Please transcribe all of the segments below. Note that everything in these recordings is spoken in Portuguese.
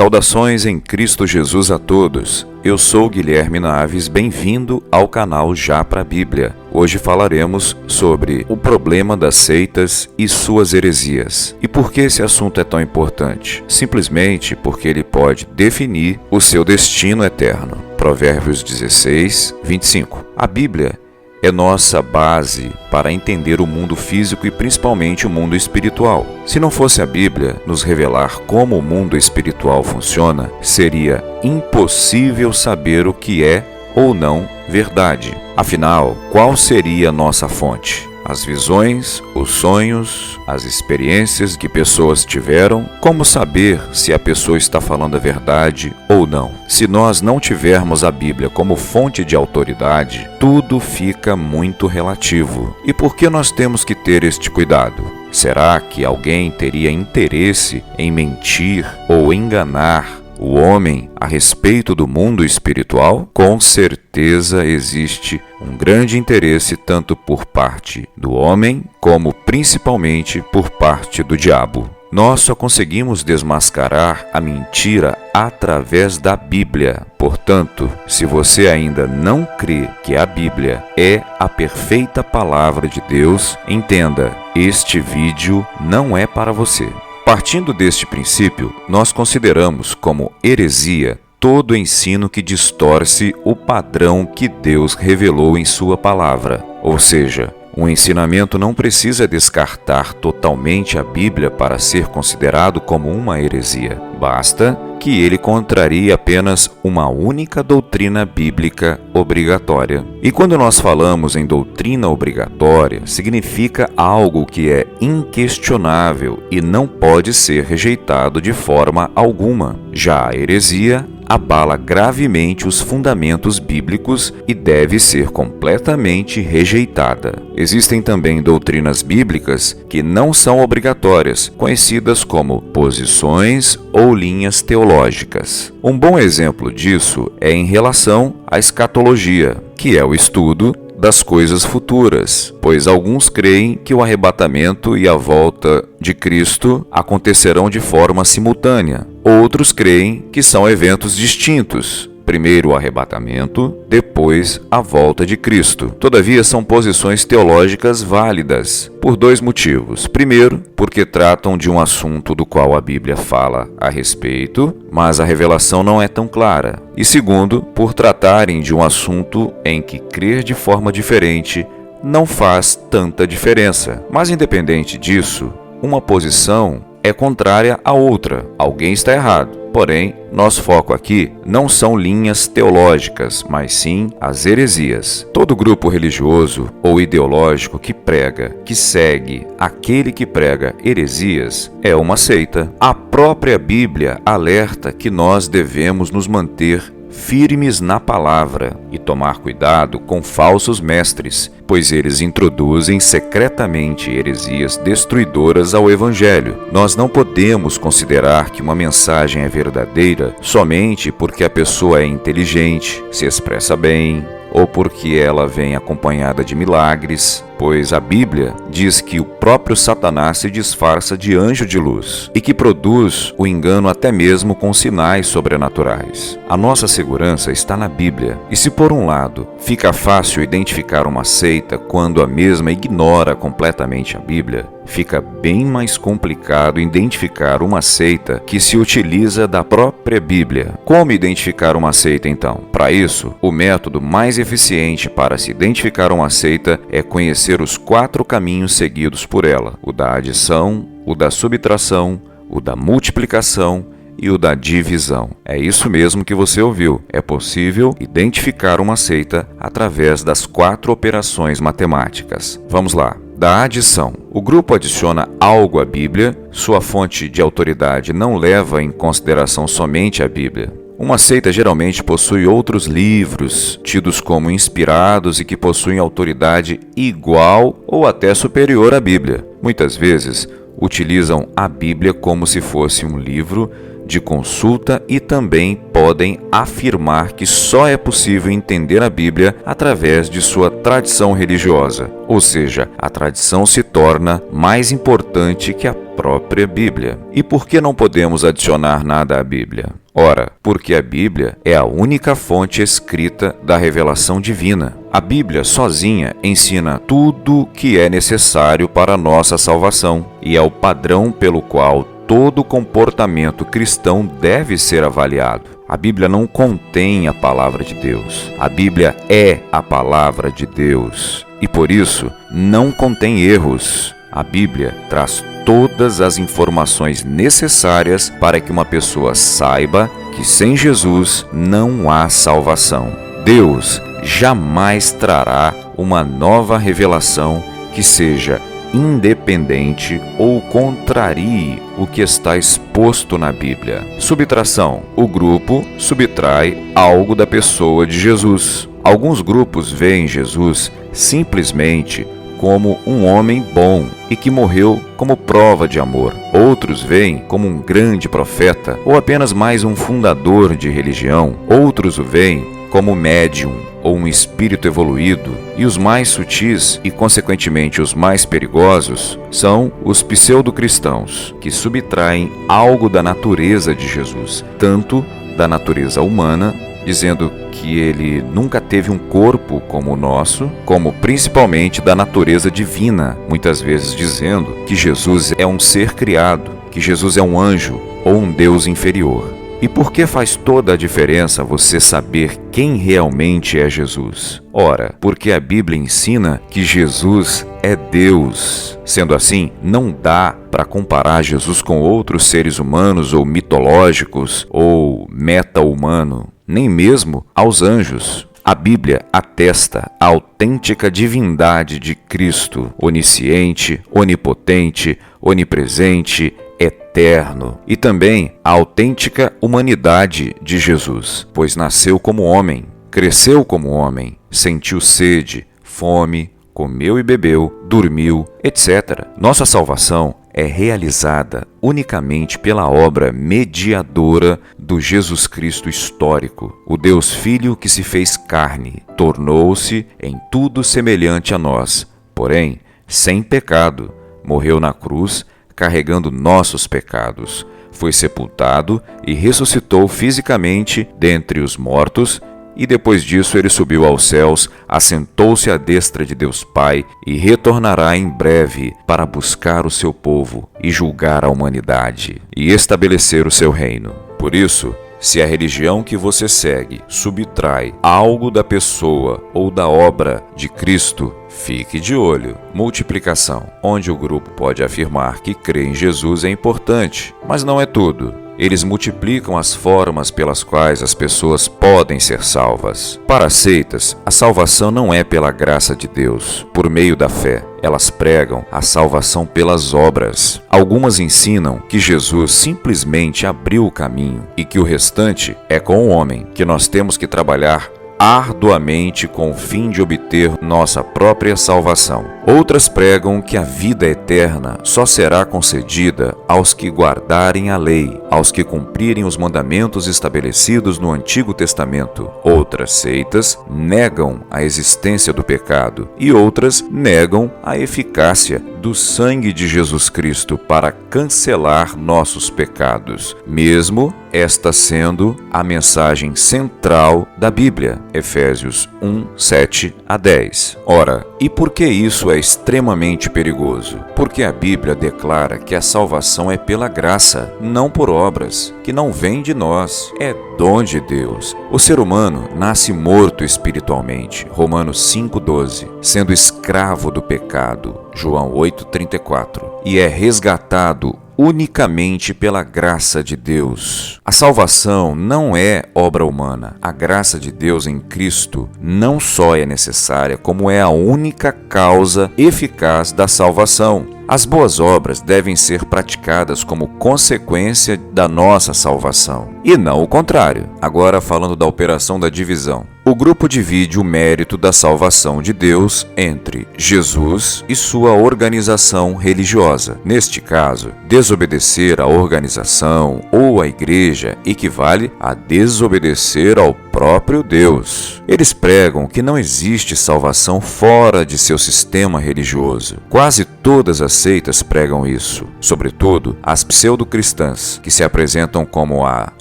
Saudações em Cristo Jesus a todos. Eu sou Guilherme Naves, bem-vindo ao canal Já Pra Bíblia. Hoje falaremos sobre o problema das seitas e suas heresias. E por que esse assunto é tão importante? Simplesmente porque ele pode definir o seu destino eterno. Provérbios 16, 25. A Bíblia é nossa base para entender o mundo físico e principalmente o mundo espiritual. Se não fosse a Bíblia nos revelar como o mundo espiritual funciona, seria impossível saber o que é ou não verdade. Afinal, qual seria a nossa fonte? As visões, os sonhos, as experiências que pessoas tiveram, como saber se a pessoa está falando a verdade ou não? Se nós não tivermos a Bíblia como fonte de autoridade, tudo fica muito relativo. E por que nós temos que ter este cuidado? Será que alguém teria interesse em mentir ou enganar o homem a respeito do mundo espiritual? Com certeza existe um grande interesse tanto por parte do homem como principalmente por parte do diabo. Nós só conseguimos desmascarar a mentira através da Bíblia. Portanto, se você ainda não crê que a Bíblia é a perfeita palavra de Deus, entenda, este vídeo não é para você. Partindo deste princípio, nós consideramos como heresia todo ensino que distorce o padrão que Deus revelou em sua palavra. Ou seja, um ensinamento não precisa descartar totalmente a Bíblia para ser considerado como uma heresia. Basta que ele contrarie apenas uma única doutrina bíblica obrigatória. E quando nós falamos em doutrina obrigatória, significa algo que é inquestionável e não pode ser rejeitado de forma alguma. Já a heresia abala gravemente os fundamentos bíblicos e deve ser completamente rejeitada. Existem também doutrinas bíblicas que não são obrigatórias, conhecidas como posições ou linhas teológicas. Um bom exemplo disso é em relação à escatologia, que é o estudo das coisas futuras, pois alguns creem que o arrebatamento e a volta de Cristo acontecerão de forma simultânea. Outros creem que são eventos distintos. Primeiro o arrebatamento, depois a volta de Cristo. Todavia, são posições teológicas válidas, por dois motivos. Primeiro, porque tratam de um assunto do qual a Bíblia fala a respeito, mas a revelação não é tão clara. E segundo, por tratarem de um assunto em que crer de forma diferente não faz tanta diferença. Mas independente disso, uma posição é contrária à outra. Alguém está errado. Porém, nosso foco aqui não são linhas teológicas, mas sim as heresias. Todo grupo religioso ou ideológico que prega, que segue aquele que prega heresias, é uma seita. A própria Bíblia alerta que nós devemos nos manter firmes na palavra e tomar cuidado com falsos mestres, pois eles introduzem secretamente heresias destruidoras ao Evangelho. Nós não podemos considerar que uma mensagem é verdadeira somente porque a pessoa é inteligente, se expressa bem, ou porque ela vem acompanhada de milagres, pois a Bíblia diz que o próprio Satanás se disfarça de anjo de luz e que produz o engano até mesmo com sinais sobrenaturais. A nossa segurança está na Bíblia. E se por um lado fica fácil identificar uma seita quando a mesma ignora completamente a Bíblia, fica bem mais complicado identificar uma seita que se utiliza da própria Bíblia. Como identificar uma seita então? Para isso, o método mais eficiente para se identificar uma seita é conhecer os 4 caminhos seguidos por ela: o da adição, o da subtração, o da multiplicação e o da divisão. É isso mesmo que você ouviu. É possível identificar uma seita através das 4 operações matemáticas. Vamos lá. Da adição. O grupo adiciona algo à Bíblia, sua fonte de autoridade não leva em consideração somente a Bíblia. Uma seita geralmente possui outros livros, tidos como inspirados e que possuem autoridade igual ou até superior à Bíblia. Muitas vezes, utilizam a Bíblia como se fosse um livro de consulta e também podem afirmar que só é possível entender a Bíblia através de sua tradição religiosa, ou seja, a tradição se torna mais importante que a própria Bíblia. E por que não podemos adicionar nada à Bíblia? Ora, porque a Bíblia é a única fonte escrita da revelação divina. A Bíblia sozinha ensina tudo que é necessário para a nossa salvação e é o padrão pelo qual todo comportamento cristão deve ser avaliado. A Bíblia não contém a palavra de Deus. A Bíblia é a palavra de Deus e por isso não contém erros. A Bíblia traz todas as informações necessárias para que uma pessoa saiba que sem Jesus não há salvação. Deus jamais trará uma nova revelação que seja independente ou contrarie o que está exposto na Bíblia. Subtração. O grupo subtrai algo da pessoa de Jesus. Alguns grupos veem Jesus simplesmente como um homem bom e que morreu como prova de amor. Outros veem como um grande profeta ou apenas mais um fundador de religião. Outros o veem como médium ou um espírito evoluído. E os mais sutis e, consequentemente, os mais perigosos são os pseudo-cristãos, que subtraem algo da natureza de Jesus, tanto da natureza humana, dizendo que ele nunca teve um corpo como o nosso, como principalmente da natureza divina, muitas vezes dizendo que Jesus é um ser criado, que Jesus é um anjo ou um Deus inferior. E por que faz toda a diferença você saber quem realmente é Jesus? Ora, porque a Bíblia ensina que Jesus é Deus. Sendo assim, não dá para comparar Jesus com outros seres humanos ou mitológicos ou meta-humano, nem mesmo aos anjos. A Bíblia atesta a autêntica divindade de Cristo, onisciente, onipotente, onipresente, eterno, e também a autêntica humanidade de Jesus, pois nasceu como homem, cresceu como homem, sentiu sede, fome, comeu e bebeu, dormiu, etc. Nossa salvação é realizada unicamente pela obra mediadora do Jesus Cristo histórico, o Deus Filho que se fez carne, tornou-se em tudo semelhante a nós, porém sem pecado, morreu na cruz carregando nossos pecados, foi sepultado e ressuscitou fisicamente dentre os mortos, e depois disso ele subiu aos céus, assentou-se à destra de Deus Pai e retornará em breve para buscar o seu povo e julgar a humanidade e estabelecer o seu reino. Por isso, se a religião que você segue subtrai algo da pessoa ou da obra de Cristo, fique de olho. Multiplicação, onde o grupo pode afirmar que crê em Jesus é importante, mas não é tudo. Eles multiplicam as formas pelas quais as pessoas podem ser salvas. Para as seitas, a salvação não é pela graça de Deus, por meio da fé. Elas pregam a salvação pelas obras. Algumas ensinam que Jesus simplesmente abriu o caminho e que o restante é com o homem, que nós temos que trabalhar arduamente com o fim de obter nossa própria salvação. Outras pregam que a vida eterna só será concedida aos que guardarem a lei, aos que cumprirem os mandamentos estabelecidos no Antigo Testamento. Outras seitas negam a existência do pecado e outras negam a eficácia do sangue de Jesus Cristo para cancelar nossos pecados, mesmo esta sendo a mensagem central da Bíblia, Efésios 1, 7 a 10. Ora, e por que isso é extremamente perigoso? Porque a Bíblia declara que a salvação é pela graça, não por obras, que não vem de nós, é dom de Deus. O ser humano nasce morto espiritualmente, Romanos 5,12, sendo escravo do pecado, João 8,34, e é resgatado unicamente pela graça de Deus. A salvação não é obra humana. A graça de Deus em Cristo não só é necessária, como é a única causa eficaz da salvação. As boas obras devem ser praticadas como consequência da nossa salvação, e não o contrário. Agora falando da operação da divisão. O grupo divide o mérito da salvação de Deus entre Jesus e sua organização religiosa. Neste caso, desobedecer à organização ou à igreja equivale a desobedecer ao próprio Deus. Eles pregam que não existe salvação fora de seu sistema religioso. Quase todas as seitas pregam isso, sobretudo as pseudo-cristãs, que se apresentam como a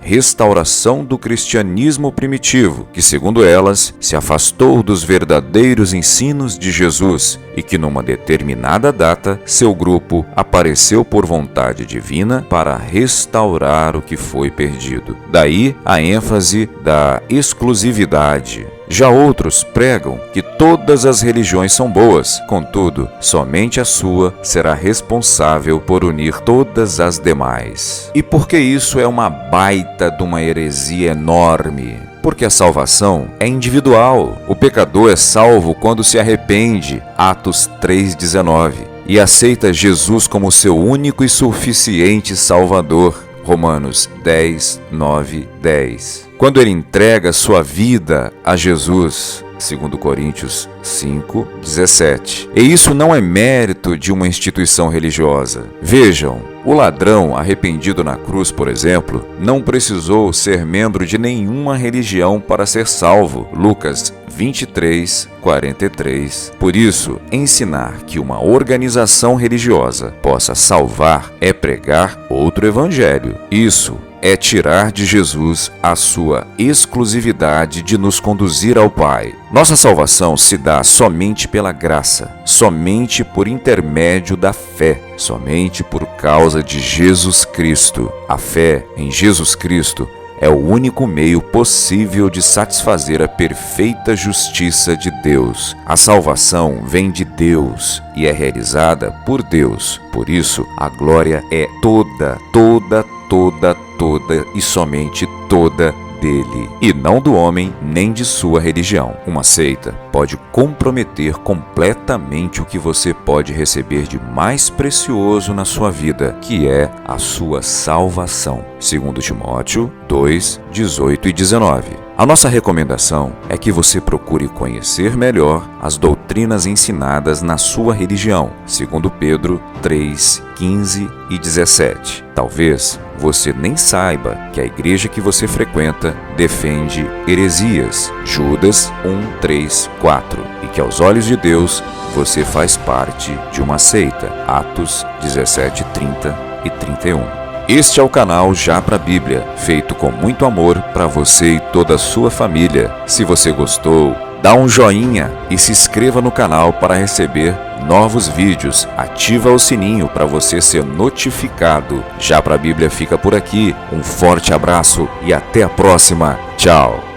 restauração do cristianismo primitivo, que, segundo elas, se afastou dos verdadeiros ensinos de Jesus e que, numa determinada data, seu grupo apareceu por vontade divina para restaurar o que foi perdido. Daí a ênfase da exclusividade. Já outros pregam que todas as religiões são boas, contudo, somente a sua será responsável por unir todas as demais. E por que isso é uma baita de uma heresia enorme? Porque a salvação é individual. O pecador é salvo quando se arrepende, Atos 3,19, e aceita Jesus como seu único e suficiente Salvador, Romanos 10, 9, 10. Quando ele entrega sua vida a Jesus, 2 Coríntios 5, 17. E isso não é mérito de uma instituição religiosa. Vejam, o ladrão arrependido na cruz, por exemplo, não precisou ser membro de nenhuma religião para ser salvo. Lucas 23, 43. Por isso, ensinar que uma organização religiosa possa salvar é pregar outro evangelho. Isso é tirar de Jesus a sua exclusividade de nos conduzir ao Pai. Nossa salvação se dá somente pela graça, somente por intermédio da fé, somente por causa de Jesus Cristo. A fé em Jesus Cristo é o único meio possível de satisfazer a perfeita justiça de Deus. A salvação vem de Deus e é realizada por Deus. Por isso, a glória é toda e somente toda dele, e não do homem nem de sua religião. Uma seita pode comprometer completamente o que você pode receber de mais precioso na sua vida, que é a sua salvação. 2 Timóteo 2, 18 e 19. A nossa recomendação é que você procure conhecer melhor as doutrinas ensinadas na sua religião, 2 Pedro 3, 15 e 17. Talvez você nem saiba que a igreja que você frequenta defende heresias, Judas 1, 3, 4, e que aos olhos de Deus você faz parte de uma seita, Atos 17, 30 e 31. Este é o canal Já Pra Bíblia, feito com muito amor para você e toda a sua família. Se você gostou, dá um joinha e se inscreva no canal para receber novos vídeos. Ativa o sininho para você ser notificado. Já Pra Bíblia fica por aqui. Um forte abraço e até a próxima. Tchau!